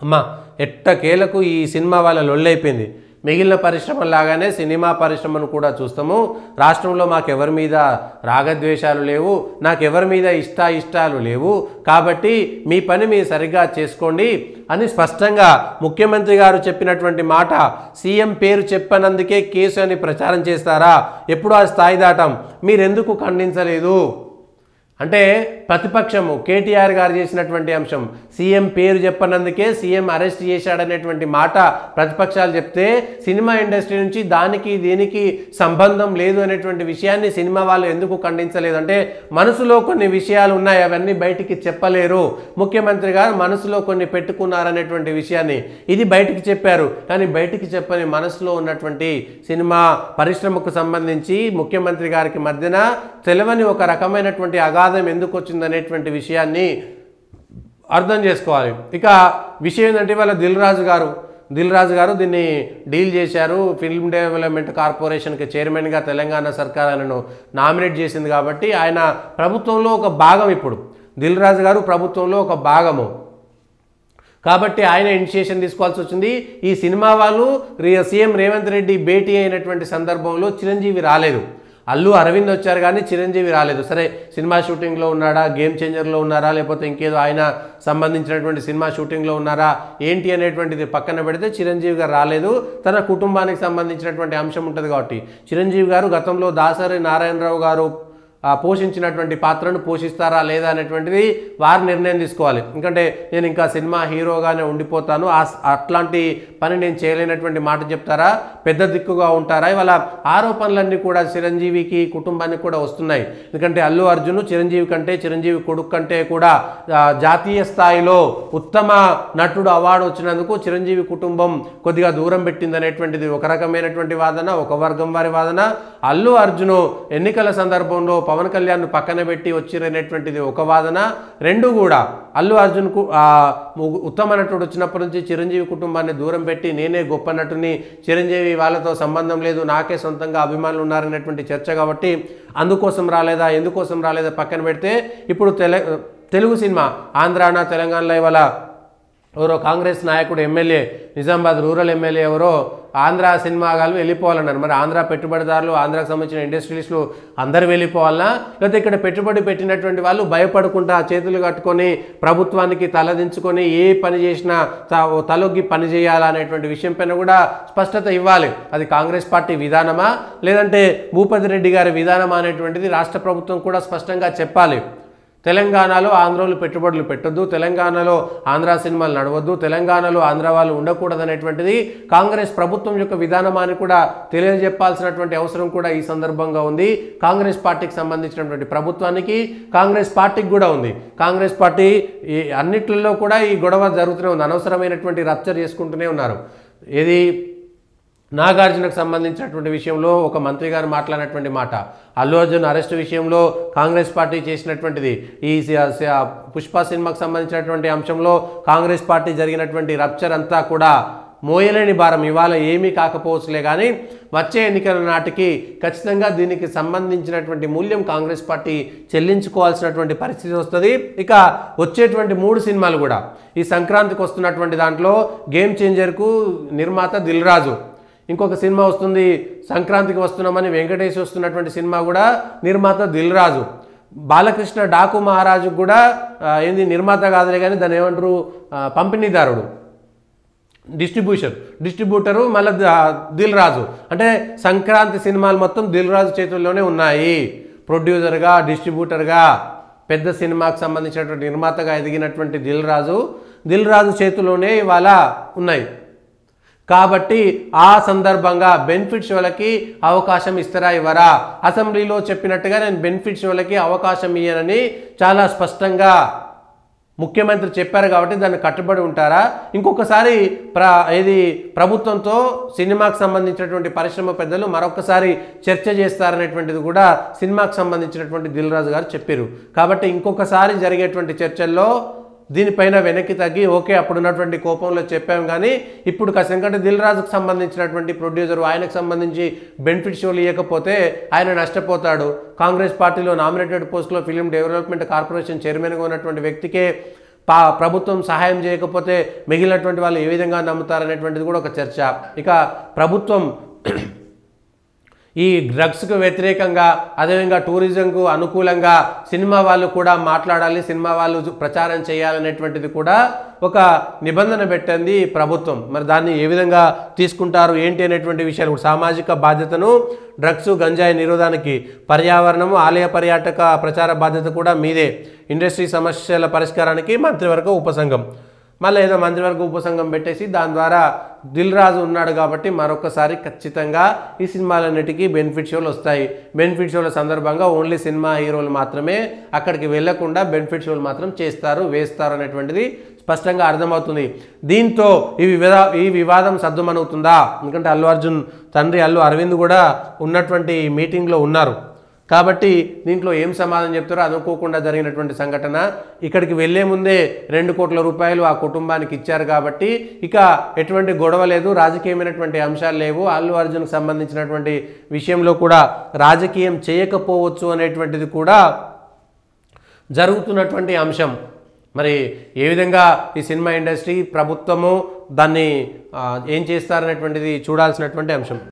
అమ్మ ఎట్టకేలకు ఈ సినిమా వాళ్ళ లొల్లైపోయింది. మిగిలిన పరిశ్రమలాగానే సినిమా పరిశ్రమను కూడా చూస్తాము. రాష్ట్రంలో మాకెవరి మీద రాగద్వేషాలు లేవు, నాకెవరి మీద ఇష్టాలు లేవు, కాబట్టి మీ పని మీరు సరిగ్గా చేసుకోండి అని స్పష్టంగా ముఖ్యమంత్రి గారు చెప్పినటువంటి మాట. సీఎం పేరు చెప్పనందుకే కేసు అని ప్రచారం చేస్తారా? ఎప్పుడు ఆ స్థాయి దాటాం, మీరెందుకు ఖండించలేదు అంటే ప్రతిపక్షము కేటీఆర్ గారు చేసినటువంటి అంశం, సీఎం పేరు చెప్పనందుకే సీఎం అరెస్ట్ చేశాడనేటువంటి మాట ప్రతిపక్షాలు చెప్తే సినిమా ఇండస్ట్రీ నుంచి దానికి దీనికి సంబంధం లేదు అనేటువంటి విషయాన్ని సినిమా వాళ్ళు ఎందుకు ఖండించలేదు అంటే మనసులో కొన్ని విషయాలు ఉన్నాయి, అవన్నీ బయటికి చెప్పలేరు. ముఖ్యమంత్రి గారు మనసులో కొన్ని పెట్టుకున్నారనేటువంటి విషయాన్ని ఇది బయటికి చెప్పారు. కానీ బయటికి చెప్పని మనసులో ఉన్నటువంటి సినిమా పరిశ్రమకు సంబంధించి ముఖ్యమంత్రి గారికి మధ్యన తెలవని ఒక రకమైనటువంటి అగాధం ఎందుకు వచ్చిందనేటువంటి విషయాన్ని అర్థం చేసుకోవాలి. ఇక విషయం ఏంటంటే వాళ్ళ దిల్ రాజు గారు దీన్ని డీల్ చేశారు. ఫిల్మ్ డెవలప్మెంట్ కార్పొరేషన్కి చైర్మన్గా తెలంగాణ సర్కార్ ఆయనను నామినేట్ చేసింది కాబట్టి ఆయన ప్రభుత్వంలో ఒక భాగం. ఇప్పుడు దిల్ రాజు గారు ప్రభుత్వంలో ఒక భాగము కాబట్టి ఆయన ఇనిషియేషన్ తీసుకోవాల్సి వచ్చింది. ఈ సినిమా వాళ్ళు సీఎం రేవంత్ రెడ్డి భేటీ అయినటువంటి సందర్భంలో చిరంజీవి రాలేదు, అల్లు అరవింద్ వచ్చారు కానీ చిరంజీవి రాలేదు. సరే సినిమా షూటింగ్లో ఉన్నాడా, గేమ్ చేంజర్లో ఉన్నారా, లేకపోతే ఇంకేదో ఆయన సంబంధించినటువంటి సినిమా షూటింగ్లో ఉన్నారా ఏంటి అనేటువంటిది పక్కన పెడితే చిరంజీవి గారు రాలేదు. తన కుటుంబానికి సంబంధించినటువంటి అంశం ఉంటుంది కాబట్టి చిరంజీవి గారు గతంలో దాసరి నారాయణరావు గారు పోషించినటువంటి పాత్రను పోషిస్తారా లేదా అనేటువంటిది వారు నిర్ణయం తీసుకోవాలి. ఎందుకంటే నేను ఇంకా సినిమా హీరోగానే ఉండిపోతాను, అట్లాంటి పని నేను చేయలేనటువంటి మాట చెప్తారా, పెద్ద దిక్కుగా ఉంటారా? ఇవాళ ఆరోపణలన్నీ కూడా చిరంజీవికి కుటుంబానికి కూడా వస్తున్నాయి. ఎందుకంటే అల్లు అర్జున్ చిరంజీవి కొడుకు కంటే కూడా జాతీయ స్థాయిలో ఉత్తమ నటుడు అవార్డు వచ్చినందుకు చిరంజీవి కుటుంబం కొద్దిగా దూరం పెట్టిందనేటువంటిది ఒక రకమైనటువంటి వాదన, ఒక వర్గం వారి వాదన. అల్లు అర్జున్ ఎన్నికల సందర్భంలో పవన్ కళ్యాణ్ పక్కన పెట్టి వచ్చిరనేటువంటిది ఒక వాదన. రెండు కూడా అల్లు అర్జున్కు ఉత్తమ నటుడు వచ్చినప్పటి నుంచి చిరంజీవి కుటుంబాన్ని దూరం పెట్టి నేనే గొప్ప నటుని, చిరంజీవి వాళ్ళతో సంబంధం లేదు, నాకే సొంతంగా అభిమానులు ఉన్నారనేటువంటి చర్చ కాబట్టి అందుకోసం రాలేదా ఎందుకోసం రాలేదా పక్కన పెడితే ఇప్పుడు తెలుగు సినిమా ఆంధ్రానా తెలంగాణలో ఇవాళ ఎవరో కాంగ్రెస్ నాయకుడు ఎమ్మెల్యే, నిజామాబాద్ రూరల్ ఎమ్మెల్యే ఎవరో ఆంధ్ర సినిమాగాలు వెళ్ళిపోవాలన్నారు. మరి ఆంధ్ర పెట్టుబడిదారులు, ఆంధ్రాకు సంబంధించిన ఇండస్ట్రియలిస్టులు అందరూ వెళ్ళిపోవాలన్నా, లేకపోతే ఇక్కడ పెట్టుబడి పెట్టినటువంటి వాళ్ళు భయపడుకుంటా చేతులు కట్టుకొని ప్రభుత్వానికి తలదించుకొని ఏ పని చేసినా తలొగ్గి పని చేయాలనేటువంటి విషయం పైన కూడా స్పష్టత ఇవ్వాలి. అది కాంగ్రెస్ పార్టీ విధానమా లేదంటే భూపతి రెడ్డి గారి విధానమా అనేటువంటిది రాష్ట్ర ప్రభుత్వం కూడా స్పష్టంగా చెప్పాలి. తెలంగాణలో ఆంధ్రోలు పెట్టుబడులు పెట్టొద్దు, తెలంగాణలో ఆంధ్ర సినిమాలు నడవద్దు, తెలంగాణలో ఆంధ్ర వాళ్ళు ఉండకూడదనేటువంటిది కాంగ్రెస్ ప్రభుత్వం యొక్క విధానమాన్ని కూడా తెలియజెప్పాల్సినటువంటి అవసరం కూడా ఈ సందర్భంగా ఉంది. కాంగ్రెస్ పార్టీకి సంబంధించినటువంటి ప్రభుత్వానికి, కాంగ్రెస్ పార్టీకి కూడా ఉంది. కాంగ్రెస్ పార్టీ అన్నిట్లలో కూడా ఈ గొడవ జరుగుతూనే ఉంది, అనవసరమైనటువంటి రప్చర్ చేసుకుంటూనే ఉన్నారు. ఏది నాగార్జునకు సంబంధించినటువంటి విషయంలో ఒక మంత్రి గారు మాట్లాడినటువంటి మాట, అల్లు అర్జున్ అరెస్ట్ విషయంలో కాంగ్రెస్ పార్టీ చేసినటువంటిది, ఈ పుష్ప సినిమాకు సంబంధించినటువంటి అంశంలో కాంగ్రెస్ పార్టీ జరిగినటువంటి రప్చర్ అంతా కూడా మోయలేని భారం. ఇవాళ ఏమీ కాకపోవచ్చులే కానీ వచ్చే ఎన్నికల నాటికి ఖచ్చితంగా దీనికి సంబంధించినటువంటి మూల్యం కాంగ్రెస్ పార్టీ చెల్లించుకోవాల్సినటువంటి పరిస్థితి వస్తుంది. ఇక వచ్చేటువంటి 3 సినిమాలు కూడా ఈ సంక్రాంతికి వస్తున్నటువంటి దాంట్లో గేమ్ చేంజర్కు నిర్మాత దిల్ రాజు, ఇంకొక సినిమా వస్తుంది సంక్రాంతికి వస్తున్నామని వెంకటేష్ వస్తున్నటువంటి సినిమా కూడా నిర్మాత దిల్ రాజు. బాలకృష్ణ డాకు మహారాజు కూడా ఏంది నిర్మాత కాదులే కానీ దాన్ని ఏమంటారు పంపిణీదారుడు, డిస్ట్రిబ్యూటరు మళ్ళీ దిల్ రాజు. అంటే సంక్రాంతి సినిమాలు మొత్తం దిల్ రాజు చేతుల్లోనే ఉన్నాయి. ప్రొడ్యూసర్గా, డిస్ట్రిబ్యూటర్గా, పెద్ద సినిమాకు సంబంధించినటువంటి నిర్మాతగా ఎదిగినటువంటి దిల్ రాజు చేతుల్లోనే ఇవాళ ఉన్నాయి. కాబట్టి ఆ సందర్భంగా బెనిఫిట్ షోలకి అవకాశం ఇస్తారా ఇవ్వరా? అసెంబ్లీలో చెప్పినట్టుగా నేను బెనిఫిట్ షోలకి అవకాశం ఇయ్యనని చాలా స్పష్టంగా ముఖ్యమంత్రి చెప్పారు కాబట్టి దాన్ని కట్టుబడి ఉంటారా? ఇంకొకసారి ప్రభుత్వంతో సినిమాకు సంబంధించినటువంటి పరిశ్రమ పెద్దలు మరొకసారి చర్చ చేస్తారనేటువంటిది కూడా సినిమాకు సంబంధించినటువంటి దిల్ రాజు గారు చెప్పారు. కాబట్టి ఇంకొకసారి జరిగేటువంటి చర్చల్లో దీనిపైన వెనక్కి తగ్గి ఓకే అప్పుడున్నటువంటి కోపంలో చెప్పాము కానీ ఇప్పుడు ఎందుకంటే దిల్ రాజుకు సంబంధించినటువంటి ప్రొడ్యూసర్, ఆయనకు సంబంధించి బెనిఫిట్ షోలు ఇవ్వకపోతే ఆయన నష్టపోతాడు. కాంగ్రెస్ పార్టీలో నామినేటెడ్ పోస్టులో ఫిల్మ్ డెవలప్మెంట్ కార్పొరేషన్ చైర్మన్గా ఉన్నటువంటి వ్యక్తికే ప్రభుత్వం సహాయం చేయకపోతే మిగిలినటువంటి వాళ్ళు ఏ విధంగా నమ్ముతారనేటువంటిది కూడా ఒక చర్చ. ఇక ప్రభుత్వం ఈ డ్రగ్స్కు వ్యతిరేకంగా అదేవిధంగా టూరిజంకు అనుకూలంగా సినిమా వాళ్ళు కూడా మాట్లాడాలి, సినిమా వాళ్ళు ప్రచారం చేయాలనేటువంటిది కూడా ఒక నిబంధన పెట్టింది ప్రభుత్వం. మరి దాన్ని ఏ విధంగా తీసుకుంటారు ఏంటి అనేటువంటి విషయాలు, సామాజిక బాధ్యతను, డ్రగ్స్ గంజాయి నిరోధానికి, పర్యావరణము, ఆలయ పర్యాటక ప్రచార బాధ్యత కూడా మీదే, ఇండస్ట్రీ సమస్యల పరిష్కారానికి మంత్రివర్గ ఉపసంఘం. మళ్ళీ ఏదో మంత్రివర్గ ఉపసంఘం పెట్టేసి దాని ద్వారా దిల్ రాజు ఉన్నాడు కాబట్టి మరొకసారి ఖచ్చితంగా ఈ సినిమాలన్నిటికీ బెనిఫిట్ షోలు వస్తాయి. బెనిఫిట్ షోల సందర్భంగా ఓన్లీ సినిమా హీరోలు మాత్రమే అక్కడికి వెళ్లకుండా బెనిఫిట్ షోలు మాత్రం వేస్తారు అనేటువంటిది స్పష్టంగా అర్థమవుతుంది. దీంతో ఈ వివాదం సద్దుమణుగుతుందా? ఎందుకంటే అల్లు అర్జున్ తండ్రి అల్లు అరవింద్ కూడా ఉన్నటువంటి మీటింగ్లో ఉన్నారు కాబట్టి దీంట్లో ఏం సమాధానం చెప్తారో అనుకోకుండా జరిగినటువంటి సంఘటన. ఇక్కడికి వెళ్లే ముందే 2 కోట్ల రూపాయలు ఆ కుటుంబానికి ఇచ్చారు కాబట్టి ఇక ఎటువంటి గొడవ లేదు, రాజకీయమైనటువంటి అంశాలు లేవు. అల్లు అర్జున్కి సంబంధించినటువంటి విషయంలో కూడా రాజకీయం చేయకపోవచ్చు అనేటువంటిది కూడా జరుగుతున్నటువంటి అంశం. మరి ఏ విధంగా ఈ సినిమా ఇండస్ట్రీ ప్రభుత్వము దాన్ని ఏం చేస్తారనేటువంటిది చూడాల్సినటువంటి అంశం.